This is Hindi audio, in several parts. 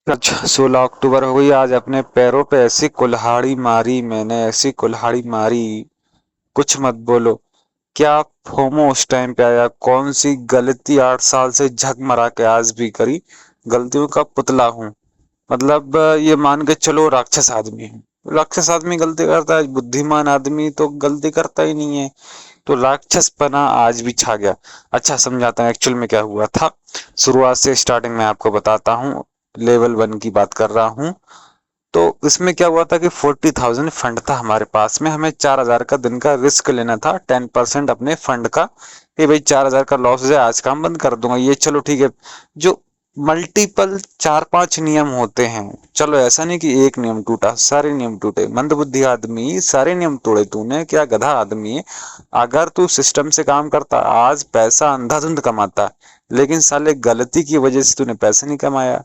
अच्छा, 16 अक्टूबर हो गई। आज अपने पैरों पे ऐसी कुल्हाड़ी मारी मैंने, ऐसी कुल्हाड़ी मारी, कुछ मत बोलो। क्या फोमो उस टाइम पे आया, कौन सी गलती 8 साल से झक मरा के आज भी करी। गलतियों का पुतला हूँ। मतलब ये मान के चलो राक्षस आदमी हूँ। राक्षस आदमी गलती करता है, बुद्धिमान आदमी तो गलती करता ही नहीं है। तो राक्षसपना आज भी छा गया। अच्छा, समझाता हूँ एक्चुअल में क्या हुआ था। शुरुआत से स्टार्टिंग में आपको बताता हूँ। लेवल 1 की बात कर रहा हूँ। तो इसमें क्या हुआ था कि 40,000 फंड था हमारे पास में, हमें 4,000 का दिन का रिस्क लेना था, 10% अपने फंड का। कि भाई 4,000 का लॉस हो जाए, आज काम बंद कर दूंगा, ये चलो ठीक है। जो मल्टीपल 4-5 नियम होते हैं, चलो ऐसा नहीं कि एक नियम टूटा, सारे नियम टूटे। मंदबुद्धि आदमी, सारे नियम तोड़े तूने, क्या गधा आदमी है। अगर तू सिस्टम से काम करता, आज पैसा अंधाधुंध कमाता, लेकिन साले गलती की वजह से तूने पैसे नहीं कमाया।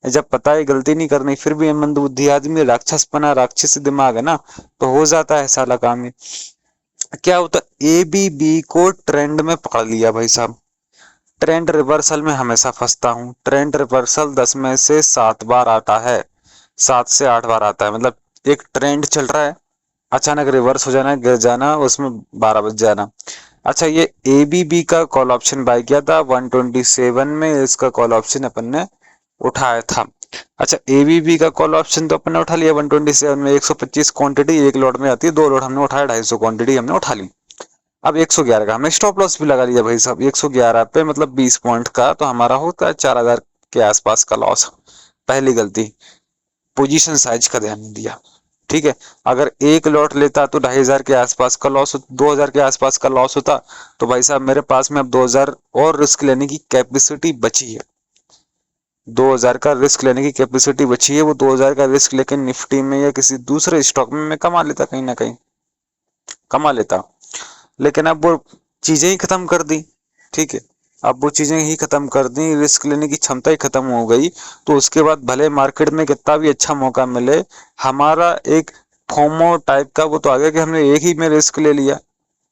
जब पता है गलती नहीं करनी, फिर भी मंदबुद्धि आदमी, राक्षसपना, राक्षसी दिमाग है ना, तो हो जाता है साला काम ये। क्या होता, एबीबी को ट्रेंड में पकड़ लिया भाई साहब। ट्रेंड रिवर्सल में हमेशा फंसता हूँ। ट्रेंड रिवर्सल 10 में से 7 बार आता है, 7 से 8 बार आता है। मतलब एक ट्रेंड चल रहा है, अचानक रिवर्स हो जाना, गिर जाना, उसमें 12 बज जाना। अच्छा, ये एबीबी का कॉल ऑप्शन बाय किया था 127 में, इसका कॉल ऑप्शन अपन ने उठाया था। अच्छा, एबीबी का कॉल ऑप्शन तो अपन ने उठा लिया 127 में, 125 क्वांटिटी एक लॉट में आती है, 2 लॉट हमने उठाया, 250 क्वांटिटी हमने उठा ली। अब 111 का हमने स्टॉप लॉस भी लगा लिया भाई साहब, 111 पे मतलब 20 पॉइंट का, तो हमारा होता है 4,000 के आसपास का लॉस। पहली गलती, पोजीशन साइज का ध्यान नहीं दिया। ठीक है, अगर एक लॉट लेता तो 2,500 के आसपास का लॉस, 2,000 के आसपास का लॉस होता। तो भाई साहब मेरे पास में अब 2,000 और रिस्क लेने की कैपेसिटी बची है। 2,000 का रिस्क लेने की कैपेसिटी बची है, वो 2,000 का रिस्क लेकर निफ्टी में या किसी दूसरे स्टॉक में मैं कमा लेता, कहीं ना कहीं कमा लेता। लेकिन अब वो चीजें ही खत्म कर दी। ठीक है, अब वो चीजें ही खत्म कर दी, रिस्क लेने की क्षमता ही खत्म हो गई। तो उसके बाद भले मार्केट में कितना भी अच्छा मौका मिले, हमारा एक फोमो टाइप का वो तो आ गया कि हमने एक ही में रिस्क ले लिया।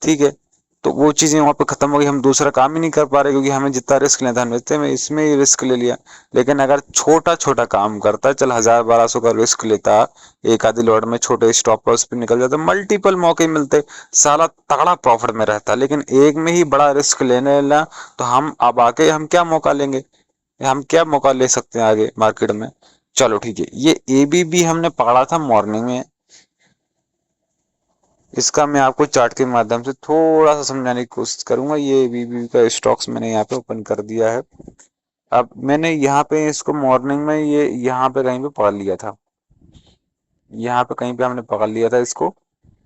ठीक है, तो वो चीजें वहां पे खत्म हो गई, हम दूसरा काम ही नहीं कर पा रहे, क्योंकि हमें जितना रिस्क लेना था हमने इतने में इसमें ही रिस्क ले लिया। लेकिन अगर छोटा छोटा काम करता, चल 1,000-1,200 का रिस्क लेता, एक आधी लॉट में छोटे स्टॉप लॉस पे निकल जाता, मल्टीपल मौके मिलते, साला तगड़ा प्रॉफिट में रहता। लेकिन एक में ही बड़ा रिस्क लेने ना, तो हम अब आके हम क्या मौका लेंगे, हम क्या मौका ले सकते हैं आगे मार्केट में। चलो ठीक है, ये एबीबी हमने पकड़ा था मॉर्निंग में। इसका मैं आपको चार्ट के माध्यम से थोड़ा सा समझाने की कोशिश करूंगा। ये एबीबी का स्टॉक्स मैंने यहाँ पे ओपन कर दिया है। अब मैंने यहाँ पे इसको मॉर्निंग में ये यहाँ पे कहीं पे पकड़ लिया था, यहाँ पे कहीं पे हमने पकड़ लिया था इसको।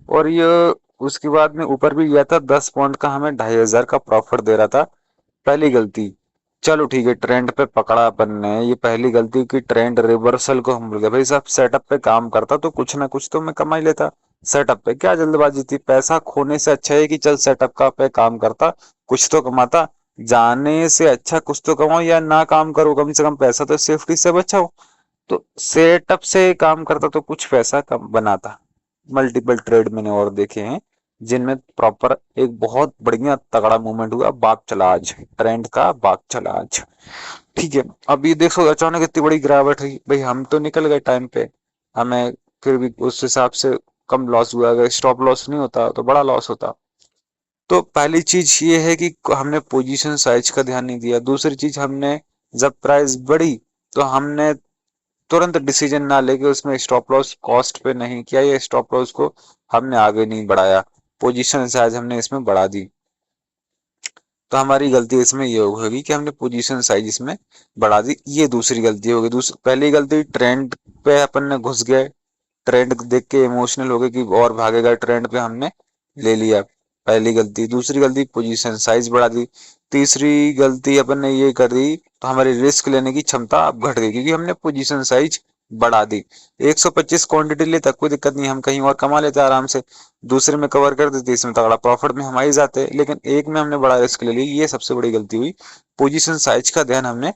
और ये उसके बाद में ऊपर भी गया था, 10 पॉइंट का हमें 2,500 का प्रॉफिट दे रहा था। पहली गलती, चलो ठीक है, ट्रेंड पे पकड़ा अपन ने, ये पहली गलती की ट्रेंड रिवर्सल को हम भूल गए। भाई साहब सेटअप पे काम करता तो कुछ ना कुछ तो मैं कमा ही लेता। सेटअप पे क्या जल्दबाजी थी, पैसा खोने से अच्छा है कि चल सेटअप का पे काम करता, कुछ तो कमाता। जाने से अच्छा कुछ तो कमाओ या ना काम करो, कम से कम पैसा तो सेफ्टी से बचाओ। तो सेटअप से काम करता तो कुछ पैसा कम बनाता। मल्टीपल ट्रेड मैंने और देखे हैं जिनमें प्रॉपर एक बहुत बढ़िया तगड़ा मूवमेंट हुआ, बाग चला आज, ट्रेंड का बाग चला आज। ठीक है, अब ये देखो अचानक इतनी बड़ी गिरावट हुई, भाई हम तो निकल गए टाइम पे, हमें फिर भी उस हिसाब से कम लॉस हुआ। अगर स्टॉप लॉस नहीं होता तो बड़ा लॉस होता। तो पहली चीज ये है कि हमने पोजीशन साइज का ध्यान नहीं दिया। दूसरी चीज, हमने जब प्राइस बढ़ी तो हमने तुरंत डिसीजन ना लेके उसमें स्टॉप लॉस कॉस्ट पे नहीं किया, या स्टॉप लॉस को हमने आगे नहीं बढ़ाया, पोजीशन साइज हमने इसमें बढ़ा दी। तो हमारी गलती इसमें ये होगी कि हमने पोजीशन साइज इसमें बढ़ा दी, ये दूसरी गलती होगी। पहली गलती, ट्रेंड पे अपन ने घुस गए, ट्रेंड देख के इमोशनल हो गए कि और भागेगा ट्रेंड पे, हमने ले लिया, पहली गलती। दूसरी गलती, पोजीशन साइज बढ़ा दी। तीसरी गलती अपन ने ये कर दी तो हमारी रिस्क लेने की क्षमता अब घट गई, क्योंकि हमने पोजीशन साइज बढ़ा दी। 125 क्वांटिटी लेता कोई दिक्कत नहीं, हम कहीं और कमा लेते आराम से, दूसरे में कवर कर देते, इसमें तगड़ा प्रॉफिट में हम आ ही जाते। लेकिन एक में हमने बड़ा रिस्क ले लिया, ये सबसे बड़ी गलती हुई, पोजीशन साइज का ध्यान हमने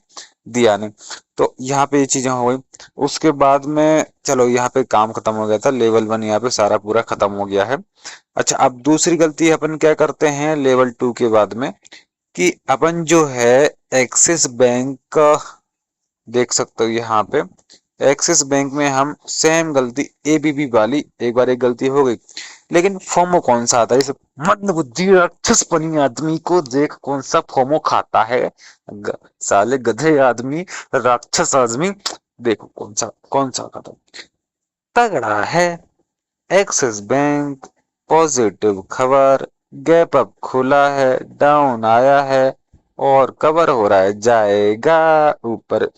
दिया नहीं। तो यहाँ पे ये चीजें हो गई। उसके बाद में चलो यहाँ पे काम खत्म हो गया था, लेवल 1 यहाँ पे सारा पूरा खत्म हो गया है। अच्छा, अब दूसरी गलती अपन क्या करते हैं लेवल 2 के बाद में, कि अपन जो है एक्सिस बैंक देख सकते हो यहाँ पे एक्सिस बैंक में हम सेम गलती एबीबी वाली एक बार एक गलती हो गई, लेकिन फोमो कौन सा आता है इस मंद बुद्धि राक्षस बनी आदमी को देख, कौन सा फोमो खाता है। साले गधे आदमी, राक्षस आदमी, देखो कौन सा खाता तगड़ा है। एक्सिस बैंक पॉजिटिव खबर, गैप अप खुला है, डाउन आया है और कवर हो रहा है, जाएगा ऊपर।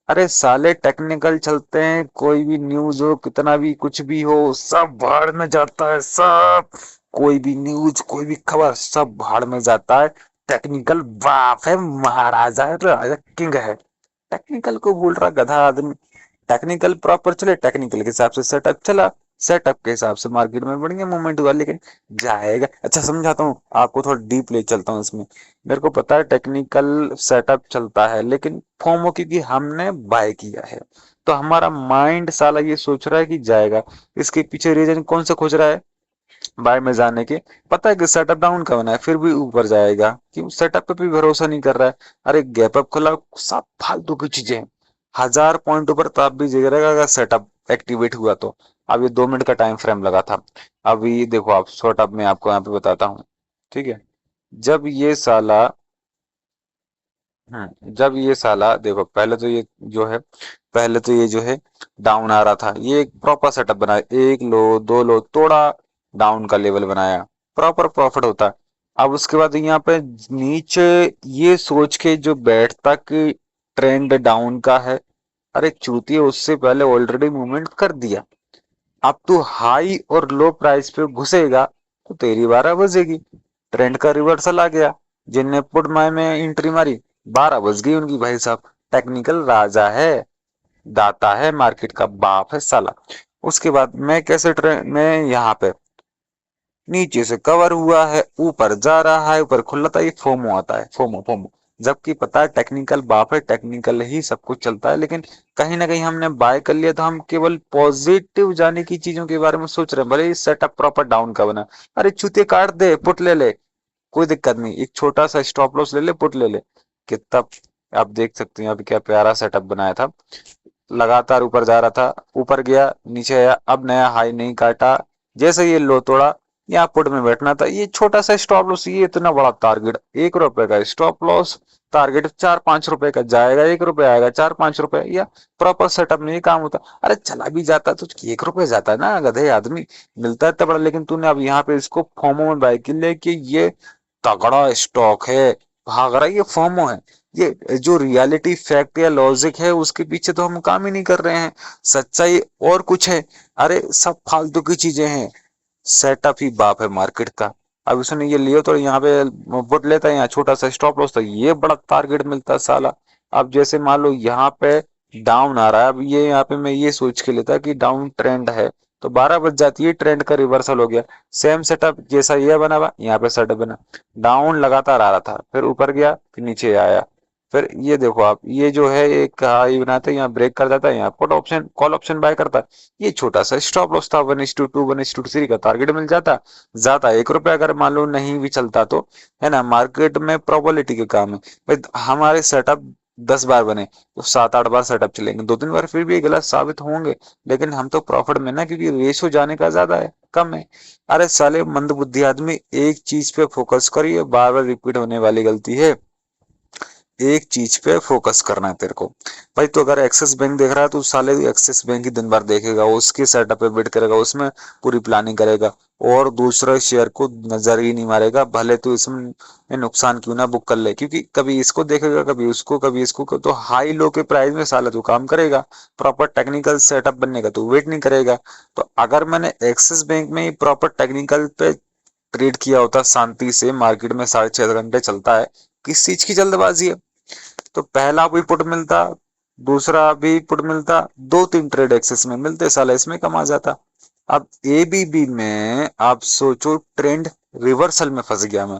अरे साले टेक्निकल चलते हैं, कोई भी न्यूज हो कितना भी कुछ भी हो सब भाड़ में जाता है, सब कोई भी न्यूज कोई भी खबर सब भाड़ में जाता है। टेक्निकल बाप है, महाराजा है, राजा किंग है। टेक्निकल को भूल रहा गधा आदमी। टेक्निकल प्रॉपर चले, टेक्निकल के हिसाब से सेटअप चला, सेटअप के हिसाब से मार्केट में बढ़िया मूवमेंट हुआ, लेकिन जाएगा। अच्छा समझाता हूँ आपको, थोड़ा डीप ले चलता हूँ इसमें। मेरे को पता है टेक्निकल सेटअप चलता है, लेकिन फोमो क्योंकि हमने बाय किया है तो हमारा माइंड साला ये सोच रहा है कि जाएगा। इसके पीछे रीजन कौन सा खोज रहा है, बाय में जाने के। पता है कि सेटअप डाउन का बना है फिर भी ऊपर जाएगा, क्यों सेटअप पे भी भरोसा नहीं कर रहा है। अरे गैप अप खुला, सब फालतू की चीजें हैं। 1000 पॉइंट ऊपर तब भी गिरेगा अगर सेटअप एक्टिवेट हुआ तो। अब ये 2 मिनट का टाइम फ्रेम लगा था। अभी देखो आप सेटअप में आपको यहाँ पे बताता हूँ, ठीक है। जब ये साला जब ये साला देखो, पहले तो ये जो है, पहले तो ये जो है डाउन आ रहा था, ये एक प्रॉपर सेटअप बनाया, एक लो दो लो तोड़ा, डाउन का लेवल बनाया, प्रॉपर प्रॉफिट होता है। अब उसके बाद यहाँ पे नीचे ये सोच के जो बैठता कि ट्रेंड डाउन का है, अरे चूतिए उससे पहले ऑलरेडी मूवमेंट कर दिया। अब तू हाई और लो प्राइस पे घुसेगा तो तेरी 12 बजेगी। ट्रेंड का रिवर्सल आ गया, जिनने पुट माय में एंट्री मारी 12 बज गई उनकी, भाई साहब। टेक्निकल राजा है, दाता है, मार्केट का बाप है साला। उसके बाद मैं कैसे ट्रेंड मैं यहाँ पे नीचे से कवर हुआ है, ऊपर जा रहा है, ऊपर खुला था, ये फोमो आता है, फोमो फोमो। जबकि पता है टेक्निकल बाप है, टेक्निकल ही सब कुछ चलता है, लेकिन कहीं ना कहीं हमने बाय कर लिया तो हम केवल पॉजिटिव जाने की चीजों के बारे में सोच रहे हैं, भले ही सेटअप प्रॉपर डाउन का बना। अरे चूते काट दे, पुट ले ले, कोई दिक्कत नहीं, एक छोटा सा स्टॉप लॉस ले ले, पुट ले ले। कितना आप देख सकते हैं अभी क्या प्यारा सेटअप बनाया था। लगातार ऊपर जा रहा था, ऊपर गया नीचे आया, अब नया हाई नहीं काटा, जैसे ये लो तोड़ा, यहाँ पुट में बैठना था। ये छोटा सा स्टॉप लॉस, ये इतना बड़ा टारगेट, 1 रुपए का स्टॉप लॉस, टारगेट 4-5 रुपए का, जाएगा 1 रुपए आएगा, 4-5 रुपए, या प्रॉपर सेटअप में ये काम होता। अरे चला भी जाता तो 1 रुपए जाता है ना, गधे आदमी। मिलता है इतना बड़ा, लेकिन तूने अब यहाँ पे इसको फोमो में बाय कर लिया कि ये तगड़ा स्टॉक है, भाग रहा है, ये फोमो है। ये जो रियलिटी फैक्ट या लॉजिक है उसके पीछे तो हम काम ही नहीं कर रहे हैं, सच्चाई और कुछ है। अरे सब फालतू की चीजें हैं, सेटअप ही बाप है मार्केट का। अब उसने ये लियो तो यहाँ पे बुट लेता है, यहाँ छोटा सा स्टॉप लॉस था, ये बड़ा टारगेट मिलता है साला। अब जैसे मान लो यहाँ पे डाउन आ रहा है, अब ये यहाँ पे मैं ये सोच के लेता कि डाउन ट्रेंड है तो 12 बज जाती है, ट्रेंड का रिवर्सल हो गया। सेम सेटअप जैसा ये बना हुआ यहाँ पे सेटअप बना, डाउन लगातार आ रहा था, फिर ऊपर गया, फिर नीचे आया। फिर ये देखो आप, ये जो है एक हाई बनाते हैं, यहाँ ब्रेक कर जाता है, यहाँ put option call option buy करता है। ये छोटा सा स्टॉप लॉस था, 1:2 1:3 का टारगेट मिल जाता, ज्यादा 1 रुपए अगर मान लो नहीं भी चलता तो, है ना। मार्केट में प्रोबेबिलिटी के काम है भाई, हमारे सेटअप 10 बार बने तो 7-8 बार सेटअप चलेंगे, 2-3 बार फिर भी गलत साबित होंगे, लेकिन हम तो प्रॉफिट में ना, क्योंकि रेशो जाने का ज्यादा है कम है। अरे साले मंद बुद्धि आदमी, एक चीज पे फोकस करिए, बार बार रिपीट होने वाली गलती है, एक चीज पे फोकस करना है तेरे को। भाई तो अगर एक्सिस बैंक देख रहा है तो साले एक्सिस बैंक ही दिन भर देखेगा, उसके सेटअप पे बिड करेगा, उसमें पूरी प्लानिंग करेगा, और दूसरे शेयर को नजर ही नहीं मारेगा, भले तो इसमें नुकसान क्यों ना बुक कर ले, क्योंकि कभी इसको देखेगा, कभी उसको, कभी इसको, तो हाई लो के प्राइस में साला तो काम करेगा। प्रॉपर टेक्निकल सेटअप बनने का तो वेट नहीं करेगा। तो अगर मैंने एक्सिस बैंक में प्रॉपर टेक्निकल पे ट्रेड किया होता शांति से, मार्केट में 6.5 घंटे चलता है, किस चीज की जल्दबाजी है। तो पहला भी पुट मिलता, दूसरा भी पुट मिलता, 2-3 ट्रेड एक्सेस में मिलते, साला इसमें कमा जाता। अब एबीबी में आप सोचो, ट्रेंड रिवर्सल में फंस गया मैं।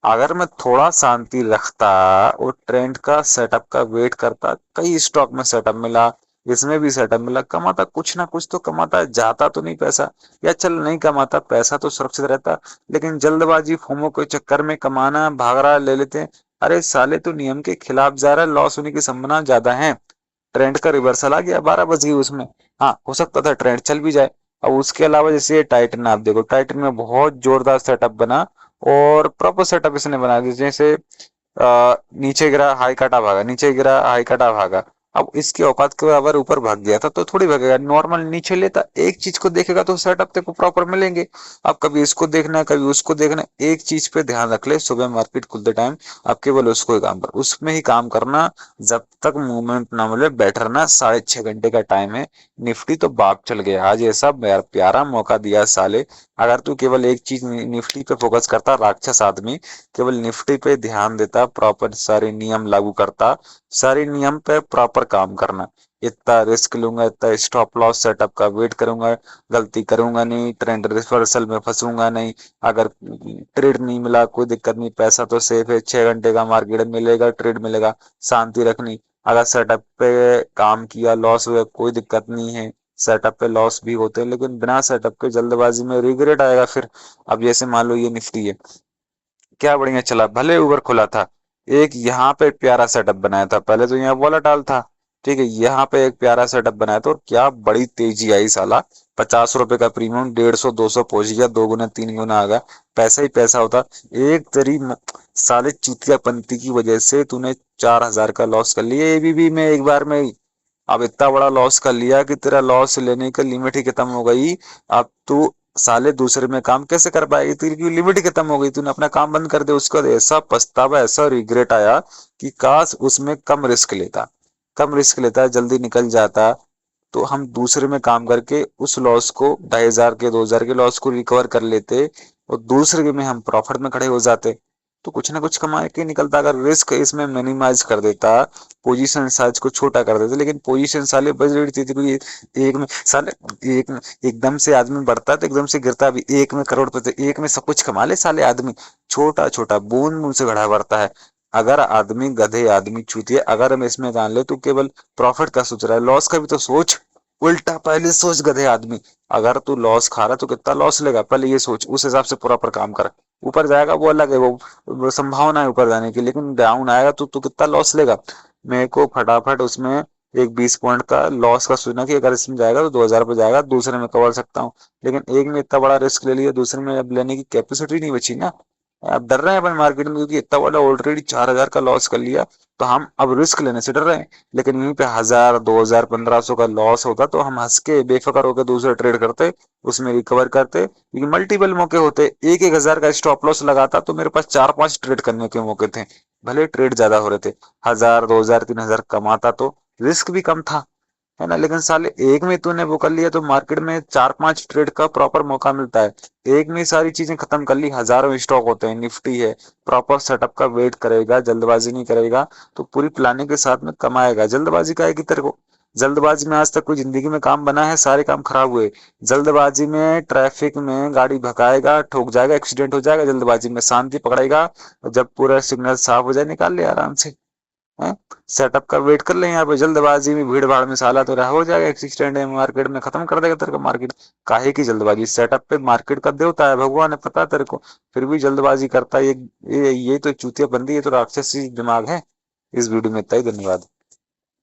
अगर मैं थोड़ा शांति रखता और ट्रेंड का सेटअप का वेट करता, कई स्टॉक में सेटअप मिला, इसमें भी सेटअप मिला, कमाता कुछ ना कुछ तो कमाता, जाता तो नहीं पैसा, या चल नहीं कमाता पैसा तो सुरक्षित रहता। लेकिन जल्दबाजी फोमो के चक्कर में कमाना भाग रहा, ले लेते हैं। अरे साले तो नियम के खिलाफ जा रहा है, लॉस होने की संभावना ज्यादा है। ट्रेंड का रिवर्सल आ गया, 12 बज गई उसमें। हाँ, हो सकता था ट्रेंड चल भी जाए। अब उसके अलावा जैसे टाइटन, आप देखो टाइटन में बहुत जोरदार सेटअप बना, और प्रॉपर सेटअप इसने बना दिया। जैसे नीचे गिरा हाई काटा भागा, नीचे गिरा हाई काटा भागा। अब इसकी औकात के बराबर ऊपर भाग गया था तो थोड़ी भागेगा, नॉर्मल नीचे लेता, एक चीज को देखेगा तो सेटअप तेरे को प्रॉपर मिलेंगे। अब कभी इसको देखना है, कभी उसको देखना है, एक चीज पे ध्यान रख ले, सुबह मार्केट खुलते टाइम अब केवल उसको ही काम कर, उसमें ही काम करना, जब तक मूवमेंट ना मिले बैठ रहना। 6.5 घंटे का टाइम है, निफ्टी तो बाप चल गया आज, ऐसा प्यारा मौका दिया साले। अगर तू केवल एक चीज निफ्टी पे फोकस करता, राक्षस आदमी, केवल निफ्टी पे ध्यान देता, प्रॉपर सारे नियम लागू करता, सारे नियम पे प्रॉपर काम करना, इतना रिस्क लूंगा, इतना स्टॉप लॉस सेटअप का वेट करूंगा, गलती करूंगा नहीं, ट्रेंड रिवर्सल में फंसूंगा नहीं, अगर ट्रेड नहीं मिला कोई दिक्कत नहीं, पैसा तो सेफ है, 6 घंटे का मार्केट मिलेगा, ट्रेड मिलेगा, शांति रखनी। अगर सेटअप पे काम किया, लॉस हुआ, कोई दिक्कत नहीं है, सेटअप पे लॉस भी होते हैं, लेकिन बिना सेटअप के जल्दबाजी में रिग्रेट आएगा फिर। अब जैसे मान लो ये निफ्टी है, क्या बढ़िया चला, भले ऊपर खुला था, एक यहाँ पे एक प्यारा सेटअप बनाया था, पहले तो यहाँ वोलेटाइल था, ठीक है, यहाँ पे एक प्यारा सेटअप बनाया था, और क्या बड़ी तेजी आई साला। 50 रुपए का प्रीमियम 150 200 पहुंच गया, 2 गुना 3 गुना आ गया, पैसा ही पैसा होता। एक तेरी साले चूतिया पंथी की वजह से तूने 4,000 का लॉस कर लिया एबीबी में एक बार में ही। अब इतना बड़ा लॉस कर लिया कि तेरा लॉस लेने की लिमिट ही खत्म हो गई। अब तू साले दूसरे में काम कैसे कर पाएगी, तेरी की लिमिट ही खत्म हो गई, तूने अपना काम बंद कर दिया। उसका ऐसा पछतावा, ऐसा रिग्रेट आया कि काश उसमें कम रिस्क लेता, कम रिस्क लेता, जल्दी निकल जाता, तो हम दूसरे में काम करके उस लॉस को, 2,500 के 2,000 के लॉस को रिकवर कर लेते, और दूसरे में हम प्रॉफिट में खड़े हो जाते, तो कुछ ना कुछ कमा के निकलता। अगर रिस्क इसमें मिनिमाइज कर देता, पोजीशन साइज को छोटा कर देते, लेकिन पोजीशन साले बज रही थी कोई एक में साले, एक में एकदम से आदमी बढ़ता है तो एकदम से गिरता भी, एक में करोड़पति, एक में सब कुछ कमा ले साले आदमी, छोटा छोटा बूंद बूंद से घड़ा बढ़ता है। अगर आदमी गधे, आदमी चूतिए, अगर हम इसमें जान ले तो केवल प्रॉफिट का सोच रहा है, लॉस का भी तो सोच, उल्टा पहले सोच गधे आदमी। अगर तू लॉस खा रहा है तो कितना लॉस लेगा, पहले ये सोच, उस हिसाब से प्रॉपर काम कर। ऊपर जाएगा वो अलग है, वो संभावना है ऊपर जाने की, लेकिन डाउन आएगा तो कितना लॉस लेगा। मेरे को फटाफट उसमें एक 20 पॉइंट का लॉस का सोचना कि अगर इसमें जाएगा तो 2,000 पे जाएगा, दूसरे में कवर सकता हूँ, लेकिन एक में इतना बड़ा रिस्क ले लिया, दूसरे में अब लेने की कैपेसिटी नहीं बची ना। अब डर रहे हैं अपन मार्केट में, क्योंकि इतना बड़ा ऑलरेडी 4,000 का लॉस कर लिया, तो हम अब रिस्क लेने से डर रहे हैं। लेकिन यहीं पे 1,000 2,000 1,500 का लॉस होता तो हम हंस के बेफिक्र होकर दूसरे ट्रेड करते, उसमें रिकवर करते, क्योंकि मल्टीपल मौके होते, एक एक हजार का स्टॉप लॉस लगाता तो मेरे पास 4-5 ट्रेड करने के मौके थे। भले ट्रेड ज्यादा हो रहे थे, 1,000 2,000 3,000 कमाता तो रिस्क भी कम था, है ना। लेकिन साले एक में तूने वो कर लिया तो मार्केट में 4-5 ट्रेड का प्रॉपर मौका मिलता है, एक में सारी चीजें खत्म कर ली, हजारों स्टॉक होते हैं, निफ्टी है, प्रॉपर सेटअप का वेट करेगा, जल्दबाजी नहीं करेगा, तो पूरी प्लानिंग के साथ में कमाएगा। जल्दबाजी का है कि तेरे को, जल्दबाजी में आज तक कोई जिंदगी में काम बना है, सारे काम खराब हुए। जल्दबाजी में ट्रैफिक में गाड़ी भगाएगा, ठोक जाएगा, एक्सीडेंट हो जाएगा, जल्दबाजी में शांति पकड़ेगा, जब पूरा सिग्नल साफ हो जाए निकाल ले आराम से, हैं। सेटअप का वेट कर ले, यहाँ पे जल्दबाजी में भीड़ भाड़ में साला तो रहा हो जाएगा, एक्सीडेंट है मार्केट में, खत्म कर देगा तेरे को मार्केट। काहे की जल्दबाजी, सेटअप पे मार्केट का देवता है, भगवान है, पता है तेरे को, फिर भी जल्दबाजी करता है। ये तो चूतिया बंदी, ये तो राक्षसी दिमाग है। इस वीडियो में इतना ही, धन्यवाद।